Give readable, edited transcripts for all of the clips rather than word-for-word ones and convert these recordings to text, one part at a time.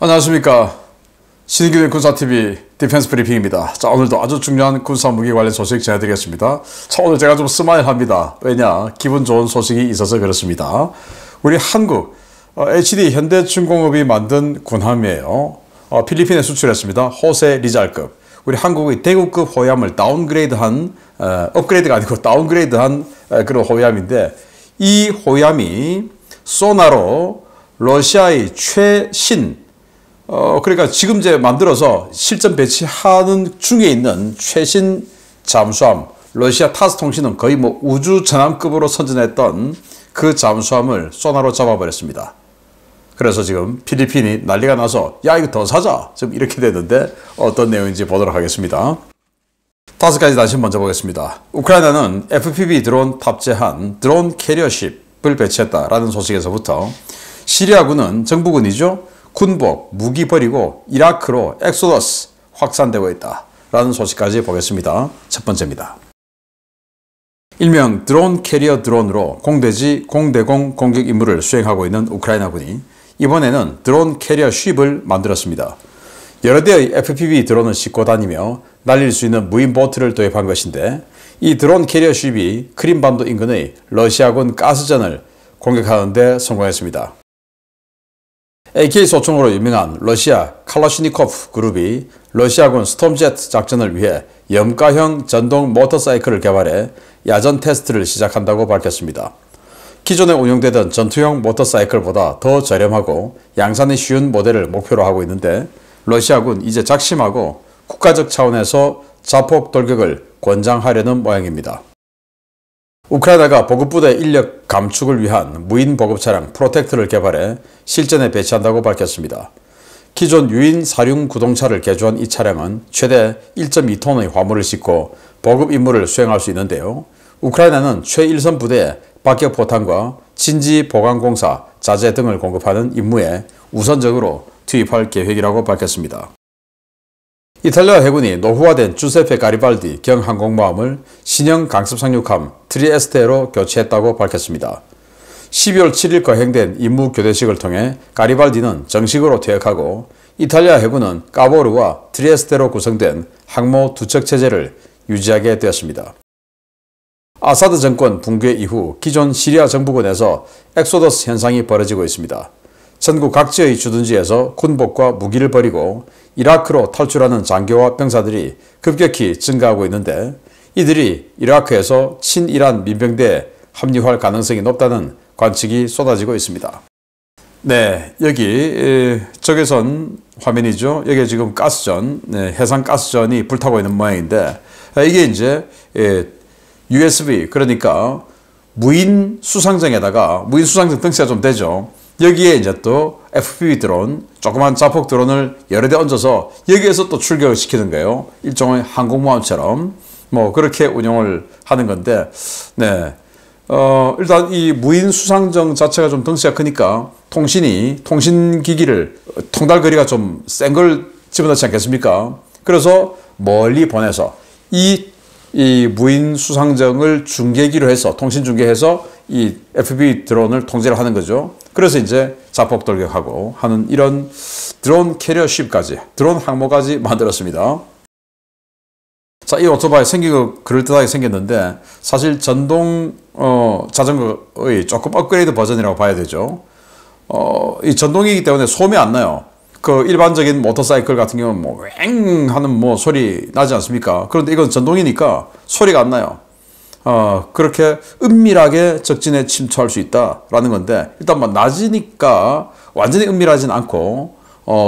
안녕하십니까. 신인기된 군사TV 디펜스 브리핑입니다. 자, 오늘도 아주 중요한 군사무기 관련 소식 전해드리겠습니다. 자, 오늘 제가 좀 스마일합니다. 왜냐? 기분 좋은 소식이 있어서 그렇습니다. 우리 한국 HD 현대중공업이 만든 군함이에요. 필리핀에 수출했습니다. 호세 리잘급. 우리 한국의 대구급 호위함을 다운그레이드한, 업그레이드가 아니고 다운그레이드한 그런 호위함인데, 이 호위함이 소나로 러시아의 최신, 그러니까 지금 이제 만들어서 실전 배치하는 중에 있는 최신 잠수함, 러시아 타스 통신은 거의 뭐 우주 전함급으로 선전했던 그 잠수함을 소나로 잡아버렸습니다. 그래서 지금 필리핀이 난리가 나서 야, 이거 더 사자, 지금 이렇게 되는데 어떤 내용인지 보도록 하겠습니다. 5가지 단신 먼저 보겠습니다. 우크라이나는 FPV 드론 탑재한 드론 캐리어십을 배치했다라는 소식에서부터 시리아군은 정부군이죠. 군복, 무기 버리고 이라크로 엑소더스 확산되고 있다라는 소식까지 보겠습니다. 첫 번째입니다. 일명 드론 캐리어 드론으로 공대지 공대공 공격 임무를 수행하고 있는 우크라이나군이 이번에는 드론 캐리어 쉽을 만들었습니다. 여러 대의 FPV 드론을 싣고 다니며 날릴 수 있는 무인 보트를 도입한 것인데, 이 드론 캐리어 쉽이 크림반도 인근의 러시아군 가스전을 공격하는 데 성공했습니다. AK 소총으로 유명한 러시아 칼라시니코프 그룹이 러시아군 스톰제트 작전을 위해 염가형 전동 모터사이클을 개발해 야전 테스트를 시작한다고 밝혔습니다. 기존에 운용되던 전투용 모터사이클보다 더 저렴하고 양산이 쉬운 모델을 목표로 하고 있는데, 러시아군 이제 작심하고 국가적 차원에서 자폭 돌격을 권장하려는 모양입니다. 우크라이나가 보급부대 인력 감축을 위한 무인 보급 차량 프로텍트를 개발해 실전에 배치한다고 밝혔습니다. 기존 유인 사륜 구동차를 개조한 이 차량은 최대 1.2톤의 화물을 싣고 보급 임무를 수행할 수 있는데요. 우크라이나는 최일선 부대에 박격포탄과 진지 보강공사, 자재 등을 공급하는 임무에 우선적으로 투입할 계획이라고 밝혔습니다. 이탈리아 해군이 노후화된 주세페 가리발디 경 항공모함을 신형 강습 상륙함 트리에스테로 교체했다고 밝혔습니다. 12월 7일 거행된 임무 교대식을 통해 가리발디는 정식으로 퇴역하고, 이탈리아 해군은 까보르와 트리에스테로 구성된 항모 두 척 체제를 유지하게 되었습니다. 아사드 정권 붕괴 이후 기존 시리아 정부군에서 엑소더스 현상이 벌어지고 있습니다. 전국 각지의 주둔지에서 군복과 무기를 버리고 이라크로 탈출하는 장교와 병사들이 급격히 증가하고 있는데, 이들이 이라크에서 친이란 민병대에 합류할 가능성이 높다는 관측이 쏟아지고 있습니다. 네, 여기 적외선 화면이죠. 여기 지금 가스전, 해상 가스전이 불타고 있는 모양인데, 이게 이제 USB, 그러니까 무인 수상정에다가, 무인 수상정 덩치가 좀 되죠. 여기에 이제 또 FPV 드론, 조그만 자폭 드론을 여러 대 얹어서 여기에서 또 출격을 시키는 거예요. 일종의 항공모함처럼 뭐 그렇게 운영을 하는 건데, 네. 일단 이 무인 수상정 자체가 좀 덩치가 크니까 통신기기를, 통달거리가 좀 센 걸 집어넣지 않겠습니까? 그래서 멀리 보내서 이 무인 수상정을 중계기로 해서, 통신 중계해서 이 FPV 드론을 통제를 하는 거죠. 그래서 이제 자폭 돌격하고 하는 이런 드론 캐리어 쉽까지, 드론 항모까지 만들었습니다. 자, 이 오토바이 생긴 거 그럴듯하게 생겼는데, 사실 전동 자전거의 조금 업그레이드 버전이라고 봐야 되죠. 이 전동이기 때문에 소음이 안 나요. 그 일반적인 모터사이클 같은 경우는 뭐 왱 하는 뭐 소리 나지 않습니까? 그런데 이건 전동이니까 소리가 안 나요. 그렇게 은밀하게 적진에 침투할 수 있다라는 건데, 일단 뭐 낮이니까 완전히 은밀하진 않고,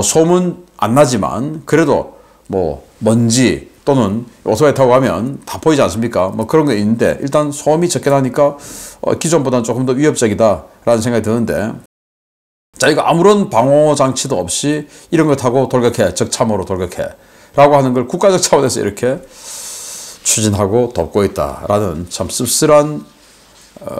소음은 안 나지만 그래도 뭐 먼지 또는 오토바이 타고 가면 다 보이지 않습니까? 뭐 그런 게 있는데, 일단 소음이 적게 나니까 기존보다는 조금 더 위협적이다라는 생각이 드는데, 자, 이거 아무런 방호 장치도 없이 이런 거 타고 돌격해, 적참호로 돌격해 라고 하는 걸 국가적 차원에서 이렇게 추진하고 돕고 있다라는 참 씁쓸한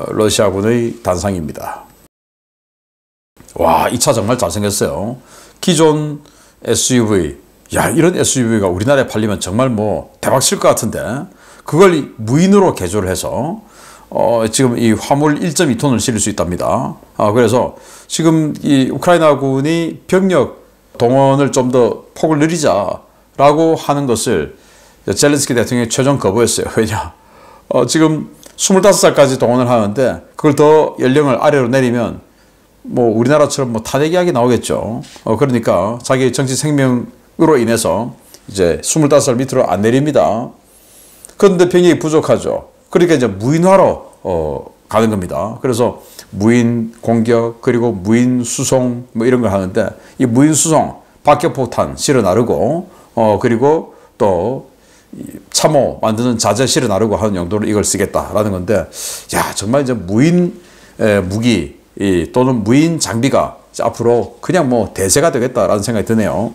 러시아군의 단상입니다. 와, 이 차 정말 잘생겼어요. 기존 SUV, 야, 이런 SUV가 우리나라에 팔리면 정말 뭐 대박 칠 것 같은데, 그걸 무인으로 개조를 해서 지금 이 화물 1.2톤을 실을 수 있답니다. 그래서 지금 이 우크라이나군이 병력 동원을 좀 더 폭을 늘리자라고 하는 것을 젤렌스키 대통령이 최종 거부했어요. 왜냐? 지금 25살까지 동원을 하는데 그걸 더 연령을 아래로 내리면 뭐 우리나라처럼 뭐 탄핵이야기 나오겠죠. 그러니까 자기 정치 생명으로 인해서 이제 25살 밑으로 안 내립니다. 그런데 병력이 부족하죠. 그러니까 이제 무인화로 가는 겁니다. 그래서 무인 공격 그리고 무인 수송 뭐 이런 걸 하는데 이 무인 수송 박격포탄 실어 나르고 그리고 또 참호 만드는 자재 실어 나르고 하는 용도로 이걸 쓰겠다라는 건데 야 정말 이제 무인 무기 또는 무인 장비가 앞으로 그냥 뭐 대세가 되겠다라는 생각이 드네요.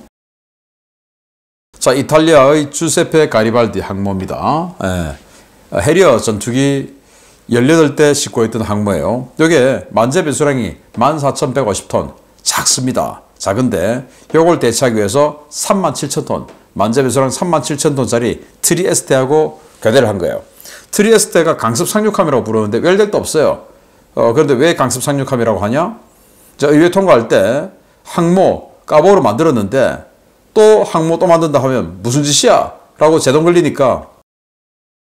자, 이탈리아의 주세페 가리발디 항모입니다. 해리어 전투기 18대 싣고 있던 항모예요. 이게 만재 배수량이 14,150톤 작습니다. 작은데 이걸 대체하기 위해서 37,000톤 만재 배수량 37,000톤짜리 트리에스테하고 교대를 한 거예요. 트리에스테가 강습 상륙함이라고 부르는데 웰덱도 없어요. 그런데 왜 강습 상륙함이라고 하냐? 의회 통과할 때 항모 까보로 만들었는데 또 항모 또 만든다 하면 무슨 짓이야? 라고 제동 걸리니까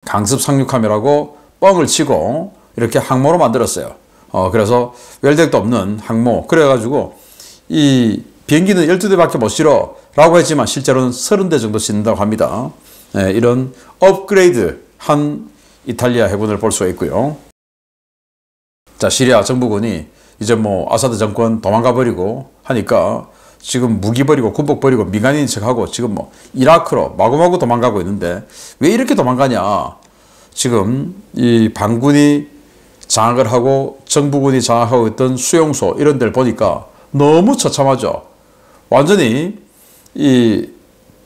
강습 상륙함이라고 뻥을 치고 이렇게 항모로 만들었어요. 그래서 웰덱도 없는 항모. 그래가지고 이 비행기는 12대밖에 못 실어 라고 했지만 실제로는 30대 정도 싣는다고 합니다. 이런 업그레이드 한 이탈리아 해군을 볼 수가 있고요. 자, 시리아 정부군이 이제 뭐 아사드 정권 도망가 버리고 하니까 지금 무기 버리고 군복 버리고 민간인 척하고 지금 뭐 이라크로 마구마구 도망가고 있는데 왜 이렇게 도망가냐? 지금 이 반군이 장악을 하고 정부군이 장악하고 있던 수용소 이런 데를 보니까 너무 처참하죠. 완전히 이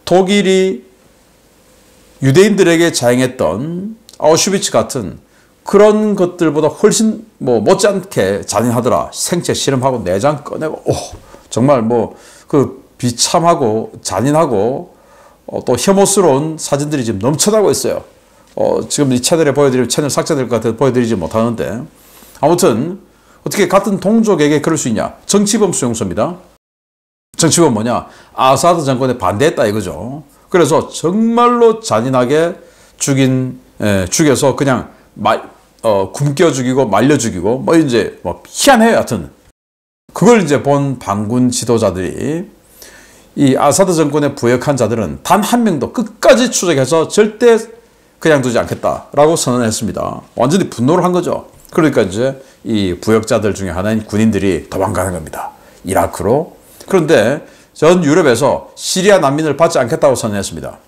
독일이 유대인들에게 자행했던 아우슈비츠 같은 그런 것들보다 훨씬 뭐 못지않게 잔인하더라. 생체 실험하고 내장 꺼내고 정말 뭐 그 비참하고 잔인하고 또 혐오스러운 사진들이 지금 넘쳐나고 있어요. 지금 이 채널에 보여드리면 채널 삭제될 것 같아서 보여드리지 못하는데 아무튼 어떻게 같은 동족에게 그럴 수 있냐. 정치범 수용소입니다. 정치범 뭐냐. 아사드 정권에 반대했다 이거죠. 그래서 정말로 잔인하게 죽여서 그냥 굶겨 죽이고 말려 죽이고 뭐 이제 뭐 희한해요. 하여튼 그걸 이제 본 반군 지도자들이 이 아사드 정권에 부역한 자들은 단 한 명도 끝까지 추적해서 절대 그냥 두지 않겠다라고 선언했습니다. 완전히 분노를 한 거죠. 그러니까 이제 이 부역자들 중에 하나인 군인들이 도망가는 겁니다. 이라크로. 그런데 전 유럽에서 시리아 난민을 받지 않겠다고 선언했습니다.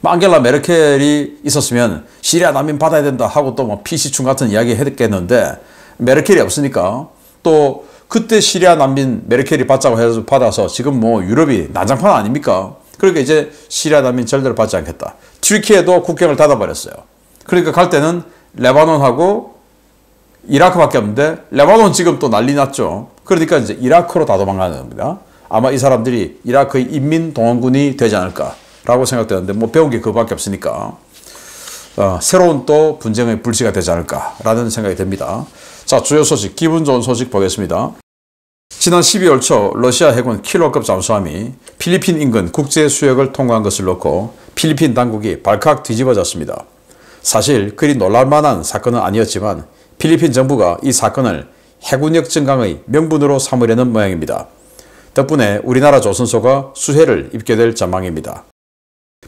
앙겔라 메르켈이 있었으면 시리아 난민 받아야 된다 하고 또 뭐 PC충 같은 이야기 했겠는데 메르켈이 없으니까 또 그때 시리아 난민 메르켈이 받자고 해서 받아서 지금 뭐 유럽이 난장판 아닙니까? 그러니까 이제 시리아 난민 절대로 받지 않겠다. 튀르키예도 국경을 닫아버렸어요. 그러니까 갈 때는 레바논하고 이라크밖에 없는데 레바논 지금 또 난리 났죠. 그러니까 이제 이라크로 다 도망가는 겁니다. 아마 이 사람들이 이라크의 인민동원군이 되지 않을까라고 생각되는데 뭐 배운 게 그거밖에 없으니까 새로운 또 분쟁의 불씨가 되지 않을까라는 생각이 듭니다. 자, 주요 소식, 기분 좋은 소식 보겠습니다. 지난 12월 초 러시아 해군 킬러급 잠수함이 필리핀 인근 국제 수역을 통과한 것을 놓고 필리핀 당국이 발칵 뒤집어졌습니다. 사실 그리 놀랄만한 사건은 아니었지만 필리핀 정부가 이 사건을 해군력 증강의 명분으로 삼으려는 모양입니다. 덕분에 우리나라 조선소가 수혜를 입게 될 전망입니다.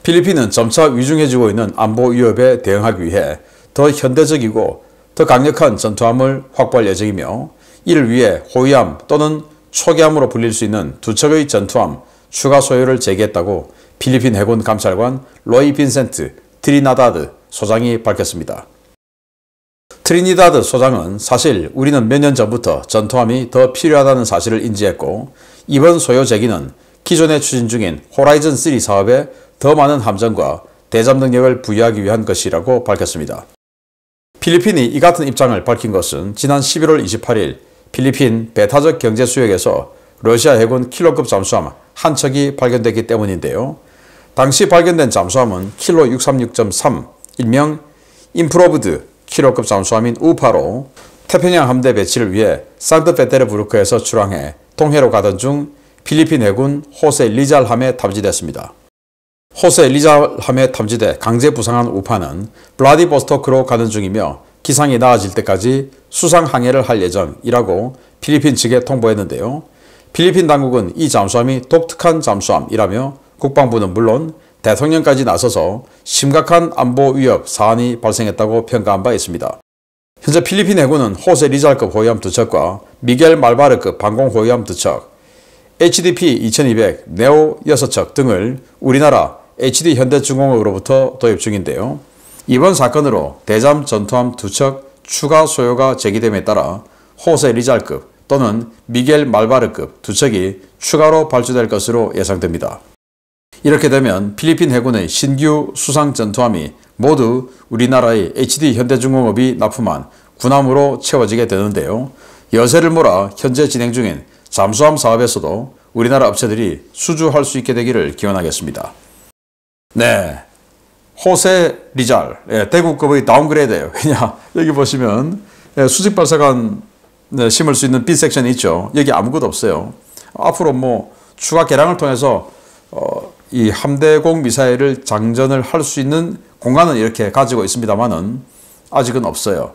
필리핀은 점차 위중해지고 있는 안보 위협에 대응하기 위해 더 현대적이고 더 강력한 전투함을 확보할 예정이며 이를 위해 호위함 또는 초기함으로 불릴 수 있는 두 척의 전투함 추가 소요를 제기했다고 필리핀 해군 감찰관 로이 빈센트 트리나다드 소장이 밝혔습니다. 트리니다드 소장은 사실 우리는 몇 년 전부터 전투함이 더 필요하다는 사실을 인지했고 이번 소요 제기는 기존에 추진 중인 호라이즌3 사업에 더 많은 함정과 대잠 능력을 부여하기 위한 것이라고 밝혔습니다. 필리핀이 이 같은 입장을 밝힌 것은 지난 11월 28일 필리핀 배타적 경제 수역에서 러시아 해군 킬러급 잠수함 한 척이 발견됐기 때문인데요. 당시 발견된 잠수함은 킬로 636.3, 일명 임프로브드 킬러급 잠수함인 우파로 태평양 함대 배치를 위해 산트페테르부르크에서 출항해 동해로 가던 중 필리핀 해군 호세 리잘 함에 탐지됐습니다. 호세 리잘 함에 탐지돼 강제 부상한 우파는 블라디보스토크로 가는 중이며 기상이 나아질 때까지 수상 항해를 할 예정이라고 필리핀 측에 통보했는데요. 필리핀 당국은 이 잠수함이 독특한 잠수함이라며 국방부는 물론 대통령까지 나서서 심각한 안보 위협 사안이 발생했다고 평가한 바 있습니다. 현재 필리핀 해군은 호세 리잘급 호위함 2척과 미겔 말바르급 방공 호위함 2척, HDP 2200 네오 6척 등을 우리나라 HD 현대중공업으로부터 도입 중인데요. 이번 사건으로 대잠 전투함 2척 추가 소요가 제기됨에 따라 호세 리잘급 또는 미겔 말바르급 2척이 추가로 발주될 것으로 예상됩니다. 이렇게 되면 필리핀 해군의 신규 수상 전투함이 모두 우리나라의 HD 현대중공업이 납품한 군함으로 채워지게 되는데요. 여세를 몰아 현재 진행 중인 잠수함 사업에서도 우리나라 업체들이 수주할 수 있게 되기를 기원하겠습니다. 네, 호세 리잘 대구급의 다운그레이드예요. 왜냐, 여기 보시면 수직 발사관 심을 수 있는 빈 섹션이 있죠. 여기 아무것도 없어요. 앞으로 뭐 추가 개량을 통해서 이 함대공 미사일을 장전을 할 수 있는 공간은 이렇게 가지고 있습니다만은 아직은 없어요.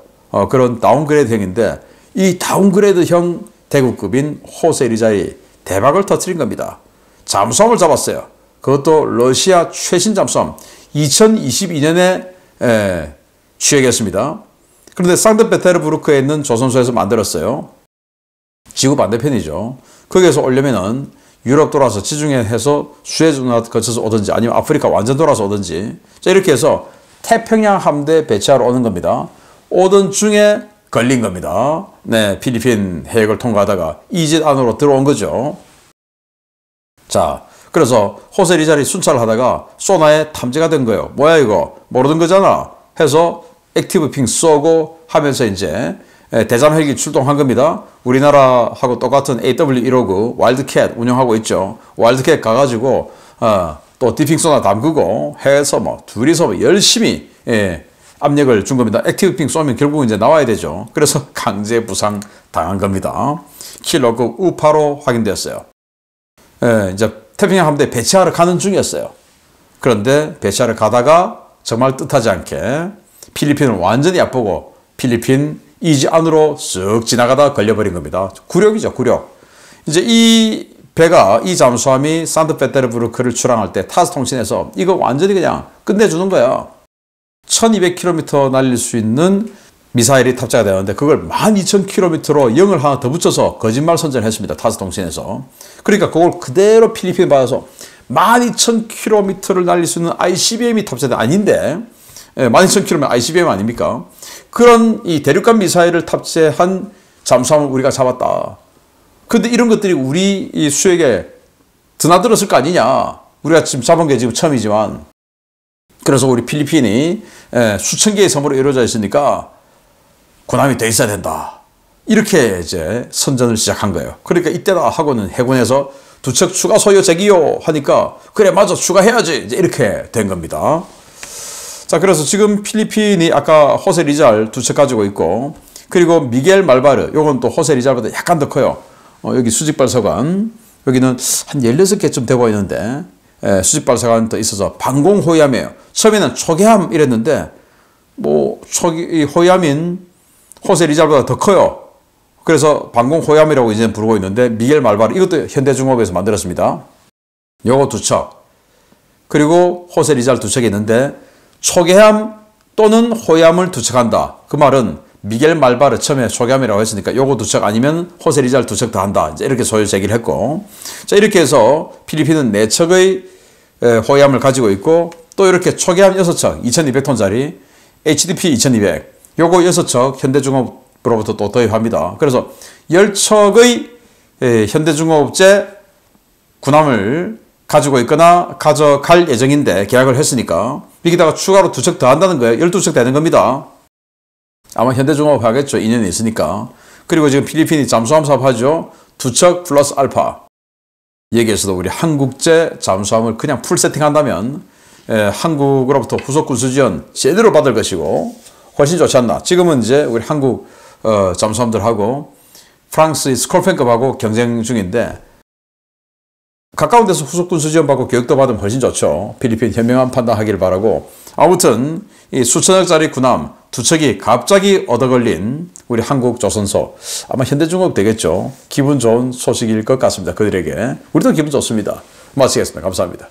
그런 다운그레이드형인데 이 다운그레이드형 대구급인 호세 리잘이 대박을 터뜨린 겁니다. 잠수함을 잡았어요. 그것도 러시아 최신 잠수함 2022년에 취획했습니다. 그런데 상트페테르부르크에 있는 조선소에서 만들었어요. 지구 반대편이죠. 거기에서 오려면은 유럽 돌아서 지중해에서 수에즈 운하 거쳐서 오든지 아니면 아프리카 완전 돌아서 오든지, 자, 이렇게 해서 태평양 함대 배치하러 오는 겁니다. 오던 중에 걸린 겁니다. 네, 필리핀 해역을 통과하다가 이짓 안으로 들어온 거죠. 자, 그래서 호세 리잘이 순찰을 하다가 소나에 탐지가 된 거예요. 뭐야 이거? 모르는 거잖아. 해서 액티브 핑 쏘고 하면서 이제 대잠 헬기 출동한 겁니다. 우리나라하고 똑같은 AW159 와일드캣 운영하고 있죠. 와일드캣 가가지고 또 디핑 소나 담그고 해서 뭐 둘이서 열심히 압력을 준 겁니다. 액티브 핑 쏘면 결국 이제 나와야 되죠. 그래서 강제 부상 당한 겁니다. 킬러급 우파로 확인되었어요. 이제 태평양 함대 배치하러 가는 중이었어요. 그런데 배치하러 가다가 정말 뜻하지 않게 필리핀을 완전히 얕보고 필리핀 이지 안으로 쓱 지나가다 걸려버린 겁니다. 굴욕이죠, 굴욕. 이제 이 배가, 이 잠수함이 산트페테르부르크를 출항할 때 타스 통신에서 이거 완전히 그냥 끝내주는 거야. 1200km 날릴 수 있는 미사일이 탑재가 되었는데 그걸 12000km로 0을 하나 더 붙여서 거짓말 선전을 했습니다. 타스 통신에서. 그러니까 그걸 그대로 필리핀에 받아서 12000km를 날릴 수 있는 ICBM이 탑재된, 아닌데 12000km면 ICBM 아닙니까? 그런 이 대륙간 미사일을 탑재한 잠수함을 우리가 잡았다. 근데 이런 것들이 우리 이 수역에 드나들었을 거 아니냐. 우리가 지금 잡은 게 지금 처음이지만. 그래서 우리 필리핀이 수천 개의 섬으로 이루어져 있으니까 군함이 더 있어야 된다. 이렇게 이제 선전을 시작한 거예요. 그러니까 이때다 하고는 해군에서 2척 추가 소요 제기요 하니까 그래 맞아 추가해야지 이제 이렇게 된 겁니다. 자, 그래서 지금 필리핀이 아까 호세 리잘 2척 가지고 있고, 그리고 미겔 말바르, 요건 또 호세 리잘보다 약간 더 커요. 여기 수직발사관, 여기는 한 16개쯤 되고 있는데 수직발사관 더 있어서 방공 호위함이에요. 처음에는 초계함 이랬는데 뭐 이 호위함인 호세 리잘보다 더 커요. 그래서 방공 호위함이라고 이제 부르고 있는데 미겔 말바르, 이것도 현대중공업에서 만들었습니다. 요거 2척, 그리고 호세 리잘 2척이 있는데 초계함 또는 호위함을 2척한다. 그 말은 미겔 말바르 처음에 초계함이라고 했으니까 요거 2척 아니면 호세 리잘 2척 더 한다. 이제 이렇게 소요 제기를 했고, 자, 이렇게 해서 필리핀은 4척의 호위함을 가지고 있고, 또 이렇게 초계함 6척 2200톤짜리 HDP 2200 요거 6척 현대중공업으로부터 또 도입합니다. 그래서 10척의 현대중공업제 군함을 가지고 있거나 가져갈 예정인데 계약을 했으니까 여기다가 추가로 2척 더 한다는 거예요. 12척 되는 겁니다. 아마 현대중공업 하겠죠. 2년이 있으니까. 그리고 지금 필리핀이 잠수함 사업하죠. 2척 플러스 알파. 여기에서도 우리 한국제 잠수함을 그냥 풀 세팅한다면 한국으로부터 후속 군수 지원 제대로 받을 것이고 훨씬 좋지 않나. 지금은 이제 우리 한국 잠수함들하고 프랑스의 스콜펜급하고 경쟁 중인데 가까운 데서 후속 군수 지원 받고 교육도 받으면 훨씬 좋죠. 필리핀 현명한 판단하기를 바라고. 아무튼 이 수천억짜리 군함 두 척이 갑자기 얻어 걸린 우리 한국 조선소, 아마 현대중국 되겠죠. 기분 좋은 소식일 것 같습니다. 그들에게. 우리도 기분 좋습니다. 마치겠습니다. 감사합니다.